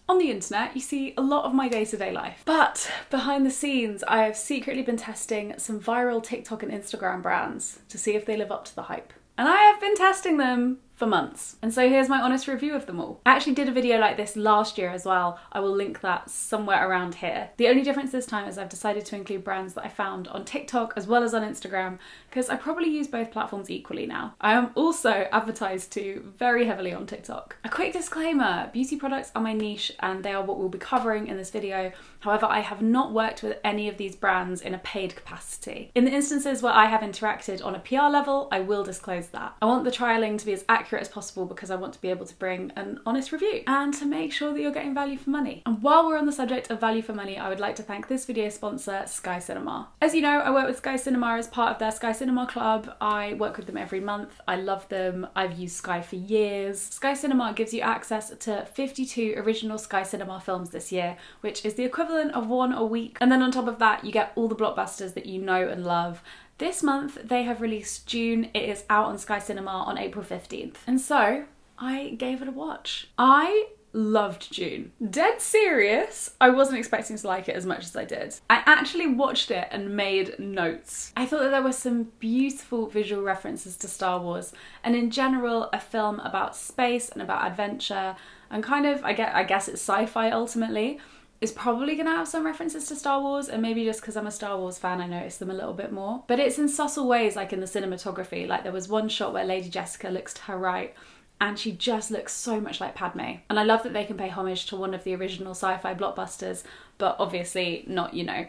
On the internet, you see a lot of my day-to-day life. But behind the scenes, I have secretly been testing some viral TikTok and Instagram brands to see if they live up to the hype. And I have been testing them for months. And so here's my honest review of them all. I actually did a video like this last year as well. I will link that somewhere around here. The only difference this time is I've decided to include brands that I found on TikTok as well as on Instagram, because I probably use both platforms equally now. I am also advertised to very heavily on TikTok. A quick disclaimer, beauty products are my niche and they are what we'll be covering in this video. However, I have not worked with any of these brands in a paid capacity. In the instances where I have interacted on a PR level, I will disclose that. I want the trialing to be as accurate as possible because I want to be able to bring an honest review and to make sure that you're getting value for money. And while we're on the subject of value for money, I would like to thank this video sponsor, Sky Cinema. As you know, I work with Sky Cinema as part of their Sky Cinema Club. I work with them every month. I love them. I've used Sky for years. Sky Cinema gives you access to 52 original Sky Cinema films this year, which is the equivalent of one a week. And then on top of that, you get all the blockbusters that you know and love. This month they have released June. It is out on Sky Cinema on April 15th. And so I gave it a watch. I loved June. Dead serious. I wasn't expecting to like it as much as I did. I actually watched it and made notes. I thought that there were some beautiful visual references to Star Wars and in general a film about space and about adventure and kind of, I guess it's sci-fi ultimately. Is probably going to have some references to Star Wars, and maybe just because I'm a Star Wars fan I noticed them a little bit more. But it's in subtle ways, like in the cinematography. Like there was one shot where Lady Jessica looks to her right and she just looks so much like Padme. And I love that they can pay homage to one of the original sci-fi blockbusters, but obviously not, you know,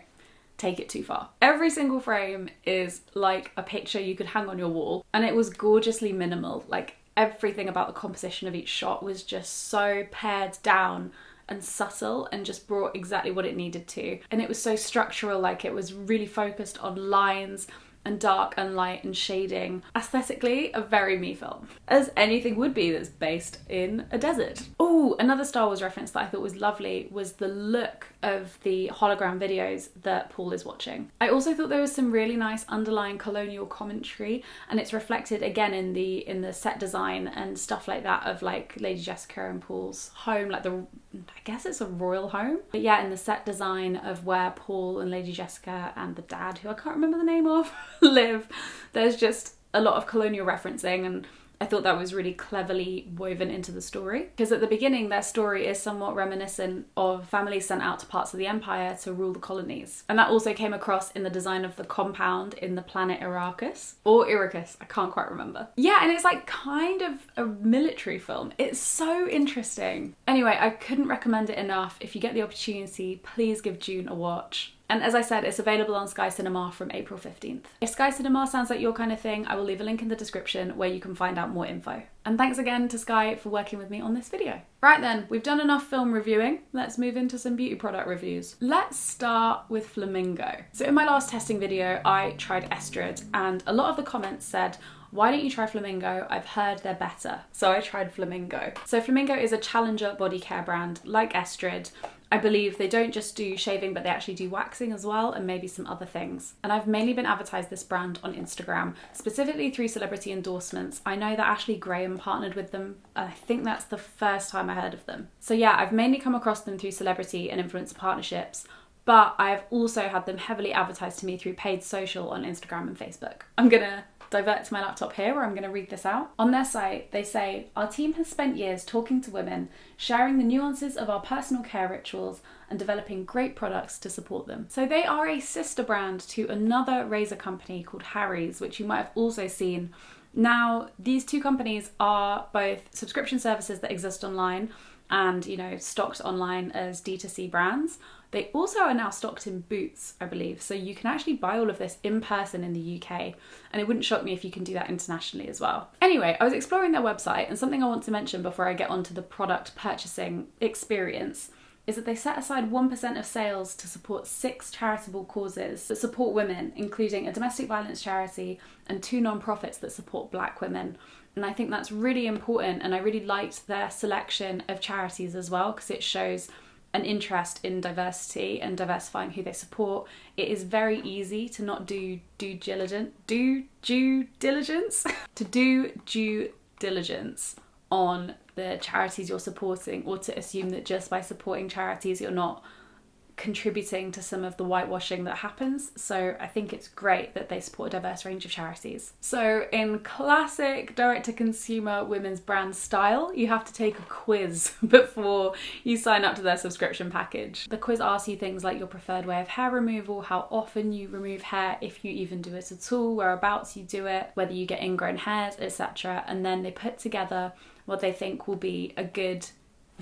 take it too far. Every single frame is like a picture you could hang on your wall, and it was gorgeously minimal. Like everything about the composition of each shot was just so pared down and subtle and just brought exactly what it needed to. And it was so structural, like it was really focused on lines and dark and light and shading. Aesthetically, a very me film, as anything would be that's based in a desert. Oh, another Star Wars reference that I thought was lovely was the look of the hologram videos that Paul is watching. I also thought there was some really nice underlying colonial commentary, and it's reflected again in the set design and stuff like that of like Lady Jessica and Paul's home, like I guess it's a royal home. But yeah, in the set design of where Paul and Lady Jessica and the dad, who I can't remember the name of, live, there's just a lot of colonial referencing, and I thought that was really cleverly woven into the story. Because at the beginning, their story is somewhat reminiscent of families sent out to parts of the empire to rule the colonies. And that also came across in the design of the compound in the planet Arrakis. Or Irakis, I can't quite remember. Yeah, and it's like kind of a military film. It's so interesting. Anyway, I couldn't recommend it enough. If you get the opportunity, please give June a watch. And as I said, it's available on Sky Cinema from April 15th. If Sky Cinema sounds like your kind of thing, I will leave a link in the description where you can find out more info. And thanks again to Sky for working with me on this video. Right then, we've done enough film reviewing. Let's move into some beauty product reviews. Let's start with Flamingo. So in my last testing video, I tried Estrid, and a lot of the comments said, why don't you try Flamingo? I've heard they're better. So I tried Flamingo. So Flamingo is a challenger body care brand like Estrid. I believe they don't just do shaving, but they actually do waxing as well, and maybe some other things. And I've mainly been advertised this brand on Instagram, specifically through celebrity endorsements. I know that Ashley Graham partnered with them, and I think that's the first time I heard of them. So yeah, I've mainly come across them through celebrity and influencer partnerships, but I've also had them heavily advertised to me through paid social on Instagram and Facebook. I'm gonna divert to my laptop here where I'm going to read this out. On their site, they say, our team has spent years talking to women, sharing the nuances of our personal care rituals and developing great products to support them. So they are a sister brand to another razor company called Harry's, which you might have also seen. Now, these two companies are both subscription services that exist online and, you know, stocked online as D2C brands. They also are now stocked in Boots, I believe, so you can actually buy all of this in person in the UK, and it wouldn't shock me if you can do that internationally as well. Anyway, I was exploring their website, and something I want to mention before I get onto the product purchasing experience is that they set aside 1% of sales to support 6 charitable causes that support women, including a domestic violence charity and 2 non-profits that support Black women. And I think that's really important, and I really liked their selection of charities as well, because it shows an interest in diversity and diversifying who they support. It is very easy to not do due diligence on the charities you're supporting, or to assume that just by supporting charities you're not contributing to some of the whitewashing that happens. So I think it's great that they support a diverse range of charities. So in classic direct-to-consumer women's brand style, you have to take a quiz before you sign up to their subscription package. The quiz asks you things like your preferred way of hair removal, how often you remove hair, if you even do it at all, whereabouts you do it, whether you get ingrown hairs, etc. And then they put together what they think will be a good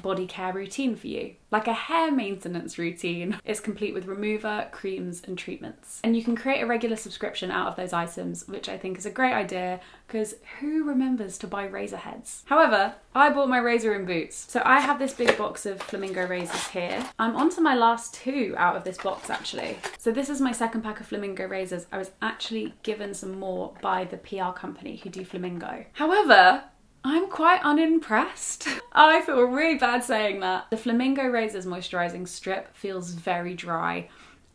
body care routine for you. Like a hair maintenance routine. It's complete with remover, creams and treatments. And you can create a regular subscription out of those items, which I think is a great idea because who remembers to buy razor heads? However, I bought my razor in Boots. So I have this big box of Flamingo razors here. I'm on to my last 2 out of this box actually. So this is my second pack of Flamingo razors. I was actually given some more by the PR company who do Flamingo. However, I'm quite unimpressed. I feel really bad saying that. The Flamingo Razor's moisturising strip feels very dry,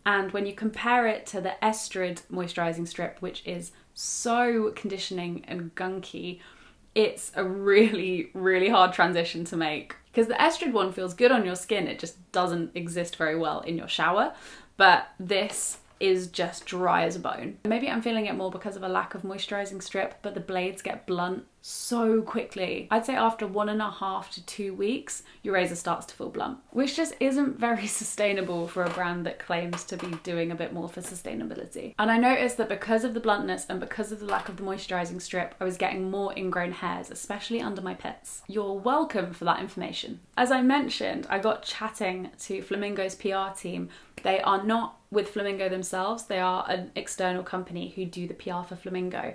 and when you compare it to the Estrid moisturising strip, which is so conditioning and gunky, it's a really, really hard transition to make. Because the Estrid one feels good on your skin, it just doesn't exist very well in your shower, but this is just dry as a bone. Maybe I'm feeling it more because of a lack of moisturising strip, but the blades get blunt so quickly. I'd say after 1.5 to 2 weeks, your razor starts to feel blunt, which just isn't very sustainable for a brand that claims to be doing a bit more for sustainability. And I noticed that because of the bluntness and because of the lack of the moisturising strip, I was getting more ingrown hairs, especially under my pits. You're welcome for that information. As I mentioned, I got chatting to Flamingo's PR team. They are not with Flamingo themselves, they are an external company who do the PR for Flamingo.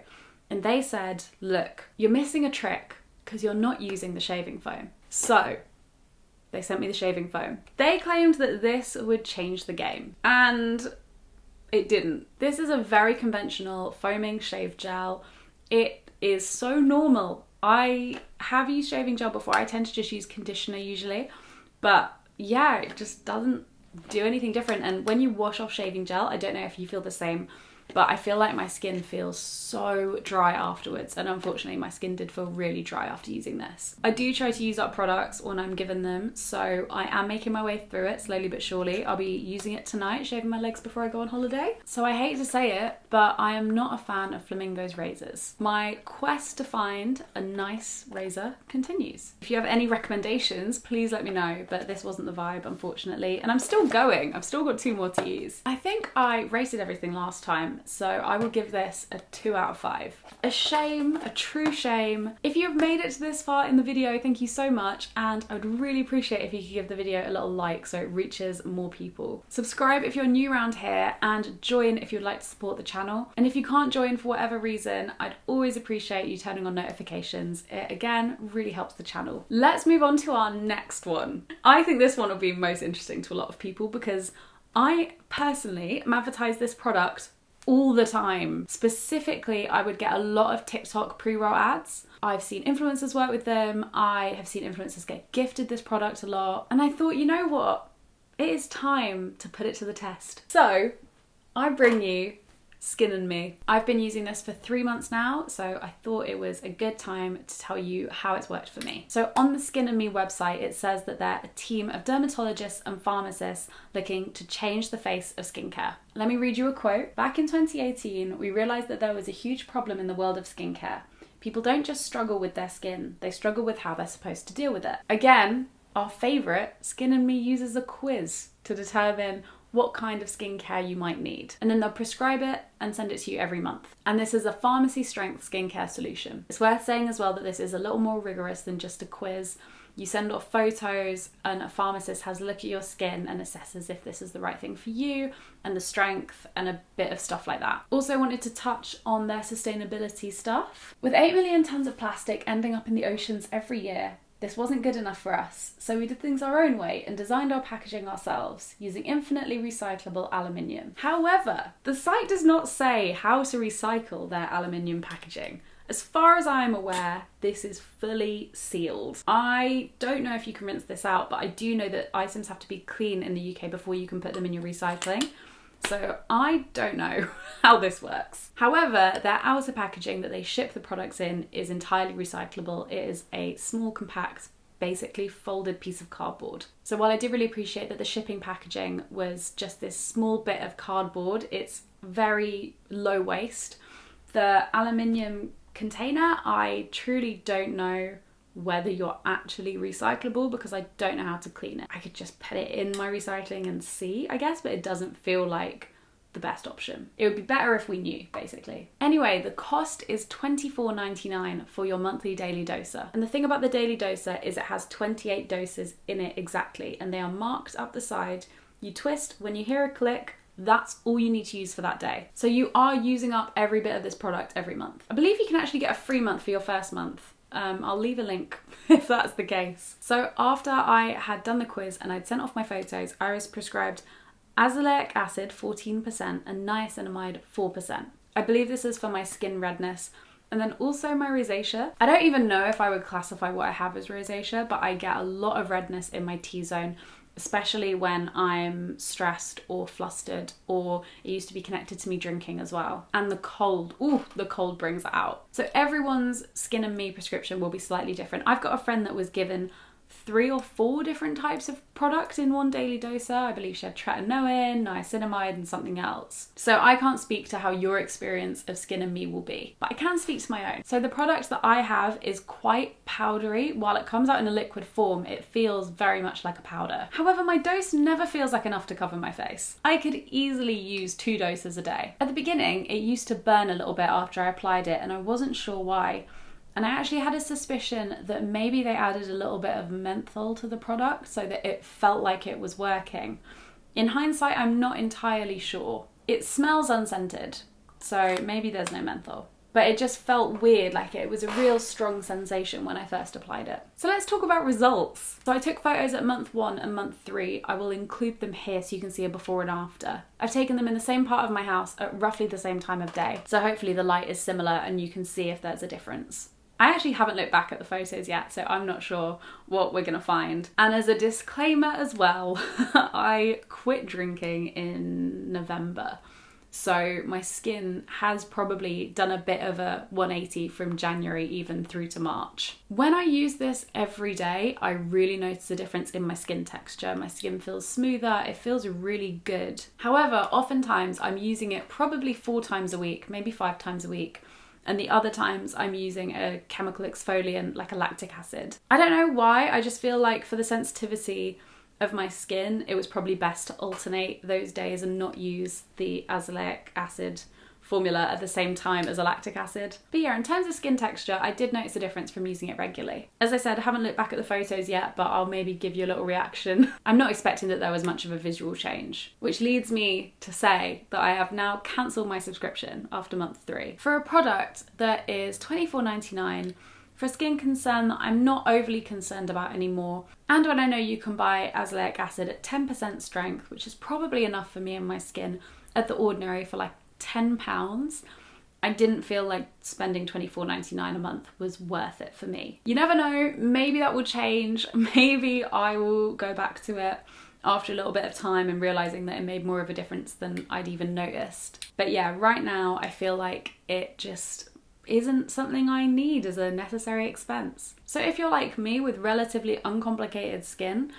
And they said, look, you're missing a trick because you're not using the shaving foam. So they sent me the shaving foam. They claimed that this would change the game, and it didn't. This is a very conventional foaming shave gel. It is so normal. I have used shaving gel before. I tend to just use conditioner usually, but yeah, it just doesn't do anything different. And when you wash off shaving gel, I don't know if you feel the same, but I feel like my skin feels so dry afterwards, and unfortunately my skin did feel really dry after using this. I do try to use up products when I'm given them, so I am making my way through it slowly but surely. I'll be using it tonight, shaving my legs before I go on holiday. So I hate to say it, but I am not a fan of Flamingo's razors. My quest to find a nice razor continues. If you have any recommendations, please let me know, but this wasn't the vibe, unfortunately, and I'm still going. I've still got 2 more to use. I think I rated everything last time, so I will give this a 2 out of 5. A shame, a true shame. If you've made it to this far in the video, thank you so much, and I would really appreciate if you could give the video a little like so it reaches more people. Subscribe if you're new around here, and join if you'd like to support the channel. And if you can't join for whatever reason, I'd always appreciate you turning on notifications. It again really helps the channel. Let's move on to our next one. I think this one will be most interesting to a lot of people because I personally am advertise this product all the time. Specifically, I would get a lot of TikTok pre-roll ads. I've seen influencers work with them. I have seen influencers get gifted this product a lot. And I thought, you know what? It is time to put it to the test. So I bring you Skin and Me. I've been using this for 3 months now, so I thought it was a good time to tell you how it's worked for me. So on the Skin and Me website, it says that they're a team of dermatologists and pharmacists looking to change the face of skincare. Let me read you a quote. Back in 2018, we realized that there was a huge problem in the world of skincare. People don't just struggle with their skin, they struggle with how they're supposed to deal with it. Again, our favorite, Skin and Me uses a quiz to determine what kind of skincare you might need. And then they'll prescribe it and send it to you every month. And this is a pharmacy strength skincare solution. It's worth saying as well that this is a little more rigorous than just a quiz. You send off photos and a pharmacist has a look at your skin and assesses if this is the right thing for you and the strength and a bit of stuff like that. Also wanted to touch on their sustainability stuff. With 8 million tons of plastic ending up in the oceans every year, this wasn't good enough for us, so we did things our own way and designed our packaging ourselves, using infinitely recyclable aluminium. However, the site does not say how to recycle their aluminium packaging. As far as I'm aware, this is fully sealed. I don't know if you can rinse this out, but I do know that items have to be clean in the UK before you can put them in your recycling. So I don't know how this works. However, their outer packaging that they ship the products in is entirely recyclable. It is a small, compact, basically folded piece of cardboard. So while I did really appreciate that the shipping packaging was just this small bit of cardboard, it's very low waste. The aluminium container, I truly don't know whether you're actually recyclable because I don't know how to clean it. I could just put it in my recycling and see, I guess, but it doesn't feel like the best option. It would be better if we knew, basically. Anyway, the cost is $24.99 for your monthly daily doser. And the thing about the daily doser is it has 28 doses in it exactly, and they are marked up the side. You twist, when you hear a click, that's all you need to use for that day. So you are using up every bit of this product every month. I believe you can actually get a free month for your first month. I'll leave a link if that's the case. So after I had done the quiz and I'd sent off my photos, I was prescribed azelaic acid 14% and niacinamide 4%. I believe this is for my skin redness and then also my rosacea. I don't even know if I would classify what I have as rosacea, but I get a lot of redness in my T-zone, especially when I'm stressed or flustered, or it used to be connected to me drinking as well. And the cold, the cold brings it out. So everyone's Skin and Me prescription will be slightly different. I've got a friend that was given 3 or 4 different types of product in one daily doser. I believe she had tretinoin, niacinamide and something else. So I can't speak to how your experience of Skin and Me will be, but I can speak to my own. So the product that I have is quite powdery. While it comes out in a liquid form, it feels very much like a powder. However, my dose never feels like enough to cover my face. I could easily use 2 doses a day. At the beginning, it used to burn a little bit after I applied it and I wasn't sure why. And I actually had a suspicion that maybe they added a little bit of menthol to the product so that it felt like it was working. In hindsight, I'm not entirely sure. It smells unscented, so maybe there's no menthol. But it just felt weird, like it was a real strong sensation when I first applied it. So let's talk about results. So I took photos at month 1 and month 3. I will include them here so you can see a before and after. I've taken them in the same part of my house at roughly the same time of day. So hopefully the light is similar and you can see if there's a difference. I actually haven't looked back at the photos yet, so I'm not sure what we're gonna find. And as a disclaimer as well, I quit drinking in November. So my skin has probably done a bit of a 180 from January even through to March. When I use this every day, I really notice a difference in my skin texture. My skin feels smoother, it feels really good. However, oftentimes I'm using it probably 4 times a week, maybe 5 times a week. And the other times I'm using a chemical exfoliant like a lactic acid. I don't know why, I just feel like for the sensitivity of my skin, it was probably best to alternate those days and not use the azelaic acid formula at the same time as a lactic acid. But yeah, in terms of skin texture, I did notice a difference from using it regularly. As I said, I haven't looked back at the photos yet, but I'll maybe give you a little reaction. I'm not expecting that there was much of a visual change, which leads me to say that I have now cancelled my subscription after month 3 for a product that is $24.99 for a skin concern that I'm not overly concerned about anymore. And when I know you can buy azelaic acid at 10% strength, which is probably enough for me and my skin at The Ordinary for like £10, I didn't feel like spending $24.99 a month was worth it for me. You never know, maybe that will change. Maybe I will go back to it after a little bit of time and realizing that it made more of a difference than I'd even noticed. But yeah, right now I feel like it just isn't something I need as a necessary expense. So if you're like me with relatively uncomplicated skin,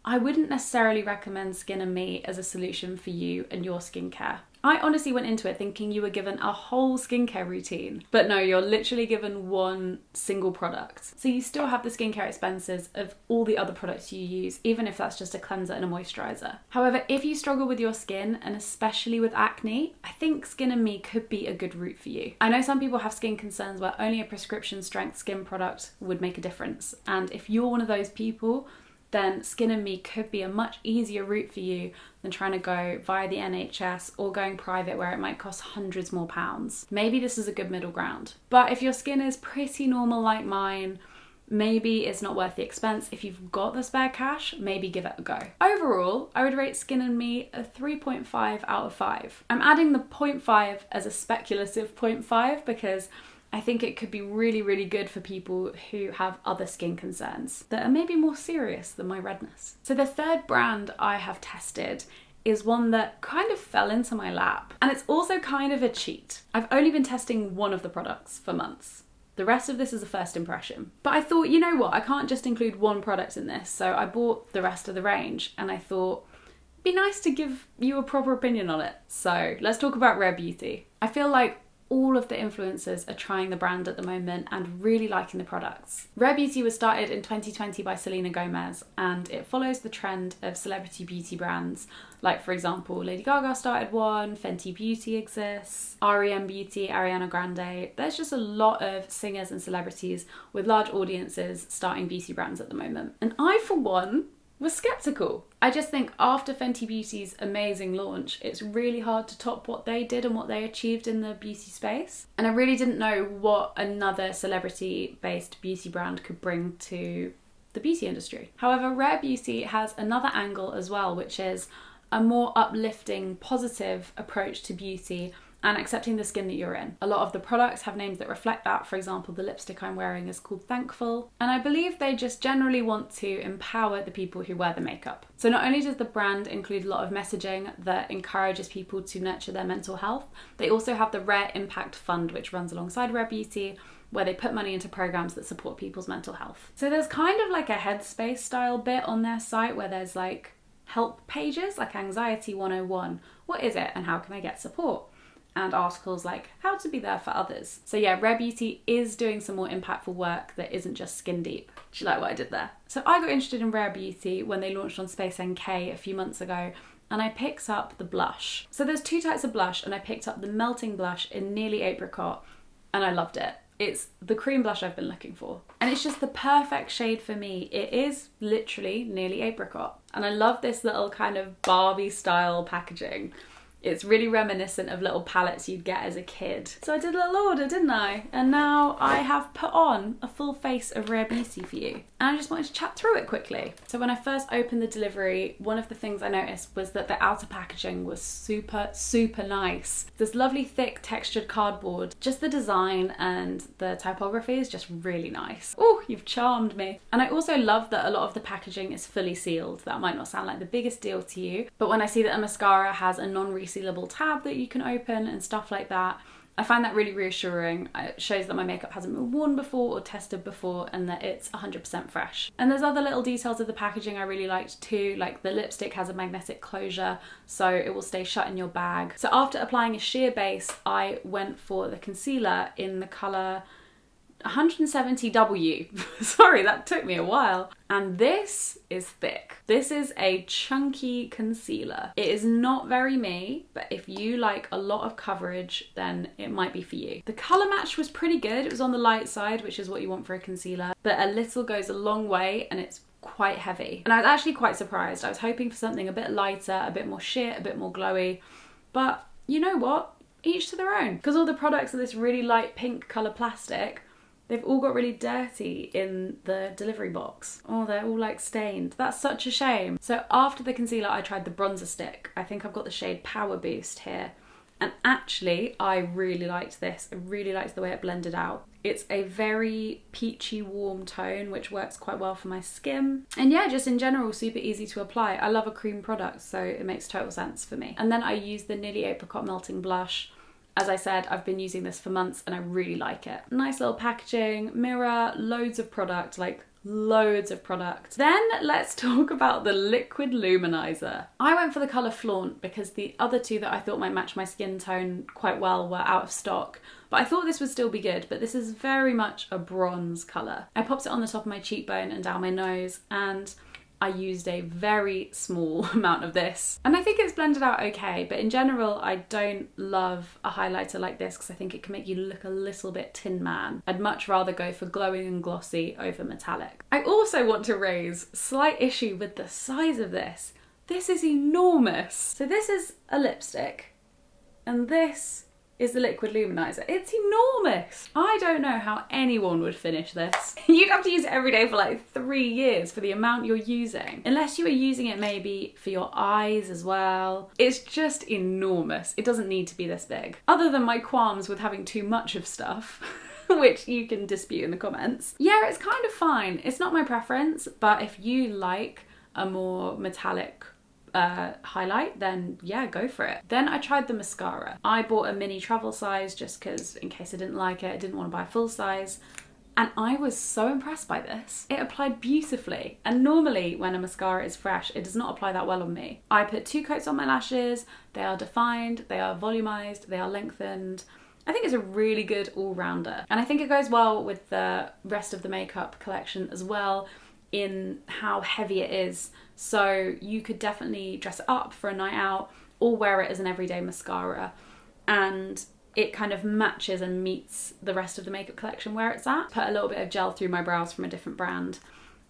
I wouldn't necessarily recommend Skin and Me as a solution for you and your skincare. I honestly went into it thinking you were given a whole skincare routine, but no, you're literally given one single product. So you still have the skincare expenses of all the other products you use, even if that's just a cleanser and a moisturizer. However, if you struggle with your skin, and especially with acne, I think Skin and Me could be a good route for you. I know some people have skin concerns where only a prescription strength skin product would make a difference. And if you're one of those people, then Skin and Me could be a much easier route for you than trying to go via the NHS or going private where it might cost hundreds more pounds. Maybe this is a good middle ground. But if your skin is pretty normal like mine, maybe it's not worth the expense. If you've got the spare cash, maybe give it a go. Overall, I would rate Skin and Me a 3.5 out of 5. I'm adding the 0.5 as a speculative 0.5 because I think it could be really, really good for people who have other skin concerns that are maybe more serious than my redness. So the third brand I have tested is one that kind of fell into my lap. And it's also kind of a cheat. I've only been testing one of the products for months. The rest of this is a first impression. But I thought, you know what, I can't just include one product in this. So I bought the rest of the range and I thought, it'd be nice to give you a proper opinion on it. So let's talk about Rare Beauty. I feel like all of the influencers are trying the brand at the moment and really liking the products. Rare Beauty was started in 2020 by Selena Gomez, and it follows the trend of celebrity beauty brands. Like, for example, Lady Gaga started one, Fenty Beauty exists, REM Beauty, Ariana Grande. There's just a lot of singers and celebrities with large audiences starting beauty brands at the moment. And I, for one, was skeptical. I just think after Fenty Beauty's amazing launch, it's really hard to top what they did and what they achieved in the beauty space. And I really didn't know what another celebrity-based beauty brand could bring to the beauty industry. However, Rare Beauty has another angle as well, which is a more uplifting, positive approach to beauty and accepting the skin that you're in. A lot of the products have names that reflect that. For example, the lipstick I'm wearing is called Thankful. And I believe they just generally want to empower the people who wear the makeup. So not only does the brand include a lot of messaging that encourages people to nurture their mental health, they also have the Rare Impact Fund, which runs alongside Rare Beauty, where they put money into programs that support people's mental health. So there's kind of like a Headspace style bit on their site where there's like help pages, like Anxiety 101. What is it and how can I get support? And articles like how to be there for others. So yeah, Rare Beauty is doing some more impactful work that isn't just skin deep. Do you like what I did there? So I got interested in Rare Beauty when they launched on Space NK a few months ago, and I picked up the blush. So there's two types of blush, and I picked up the melting blush in Nearly Apricot, and I loved it. It's the cream blush I've been looking for. And it's just the perfect shade for me. It is literally Nearly Apricot. And I love this little kind of Barbie style packaging. It's really reminiscent of little palettes you'd get as a kid. So I did a little order, didn't I? And now I have put on a full face of Rare Beauty for you. And I just wanted to chat through it quickly. So when I first opened the delivery, one of the things I noticed was that the outer packaging was super, super nice. This lovely thick textured cardboard. Just the design and the typography is just really nice. Oh, you've charmed me. And I also love that a lot of the packaging is fully sealed. That might not sound like the biggest deal to you, but when I see that a mascara has a non-resealable tab that you can open and stuff like that, I find that really reassuring. It shows that my makeup hasn't been worn before or tested before and that it's 100% fresh. And there's other little details of the packaging I really liked too, like the lipstick has a magnetic closure so it will stay shut in your bag. So after applying a sheer base, I went for the concealer in the colour 170W. Sorry, that took me a while. And this is thick. This is a chunky concealer. It is not very me, but if you like a lot of coverage, then it might be for you. The colour match was pretty good. It was on the light side, which is what you want for a concealer, but a little goes a long way and it's quite heavy. And I was actually quite surprised. I was hoping for something a bit lighter, a bit more sheer, a bit more glowy, but you know what? Each to their own. Because all the products are this really light pink colour plastic, they've all got really dirty in the delivery box. Oh, they're all like stained. That's such a shame. So after the concealer, I tried the bronzer stick. I think I've got the shade Power Boost here. And actually, I really liked this. I really liked the way it blended out. It's a very peachy, warm tone, which works quite well for my skin. And yeah, just in general, super easy to apply. I love a cream product, so it makes total sense for me. And then I used the Nearly Apricot Melting Blush. As I said, I've been using this for months and I really like it. Nice little packaging, mirror, loads of product, like loads of product. Then let's talk about the liquid luminizer. I went for the colour Flaunt because the other two that I thought might match my skin tone quite well were out of stock. But I thought this would still be good, but this is very much a bronze colour. I popped it on the top of my cheekbone and down my nose, and I used a very small amount of this. And I think it's blended out okay, but in general, I don't love a highlighter like this because I think it can make you look a little bit Tin Man. I'd much rather go for glowing and glossy over metallic. I also want to raise slight issue with the size of this. This is enormous. So this is a lipstick, and this is the liquid luminizer. It's enormous. I don't know how anyone would finish this. You'd have to use it every day for like 3 years for the amount you're using. Unless you were using it maybe for your eyes as well. It's just enormous. It doesn't need to be this big. Other than my qualms with having too much of stuff, which you can dispute in the comments. Yeah, it's kind of fine. It's not my preference, but if you like a more metallic highlight, then yeah, go for it. Then I tried the mascara. I bought a mini travel size just because in case I didn't like it, I didn't want to buy a full size. And I was so impressed by this. It applied beautifully. And normally when a mascara is fresh, it does not apply that well on me. I put 2 coats on my lashes. They are defined, they are volumized, they are lengthened. I think it's a really good all-rounder. And I think it goes well with the rest of the makeup collection as well in how heavy it is. So you could definitely dress it up for a night out or wear it as an everyday mascara. And it kind of matches and meets the rest of the makeup collection where it's at. Put a little bit of gel through my brows from a different brand.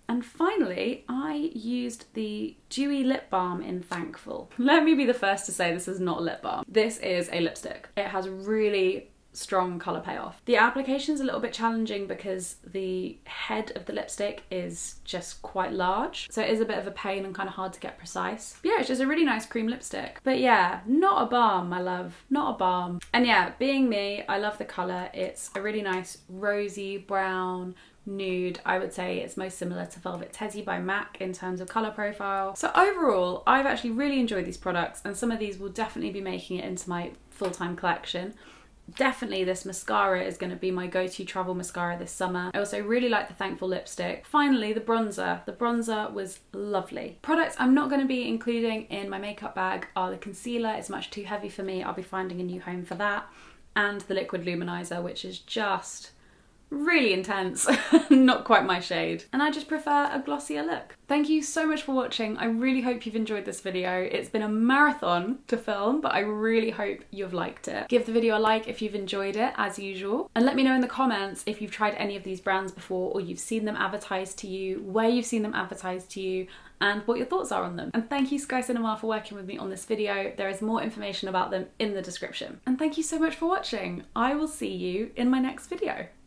And finally, I used the Dewy Lip Balm in Thankful. Let me be the first to say this is not a lip balm. This is a lipstick. It has really strong colour payoff. The application is a little bit challenging because the head of the lipstick is just quite large. So it is a bit of a pain and kind of hard to get precise. But yeah, it's just a really nice cream lipstick. But yeah, not a balm, my love. Not a balm. And yeah, being me, I love the colour. It's a really nice rosy brown nude. I would say it's most similar to Velvet Teddy by MAC in terms of colour profile. So overall, I've actually really enjoyed these products, and some of these will definitely be making it into my full-time collection. Definitely this mascara is going to be my go-to travel mascara this summer. I also really like the Thankful lipstick. Finally, the bronzer. The bronzer was lovely. Products I'm not going to be including in my makeup bag are the concealer. It's much too heavy for me. I'll be finding a new home for that. And the liquid luminizer, which is just really intense, not quite my shade. And I just prefer a glossier look. Thank you so much for watching. I really hope you've enjoyed this video. It's been a marathon to film, but I really hope you've liked it. Give the video a like if you've enjoyed it, as usual. And let me know in the comments if you've tried any of these brands before, or you've seen them advertised to you, where you've seen them advertised to you, and what your thoughts are on them. And thank you Sky Cinema for working with me on this video. There is more information about them in the description. And thank you so much for watching. I will see you in my next video.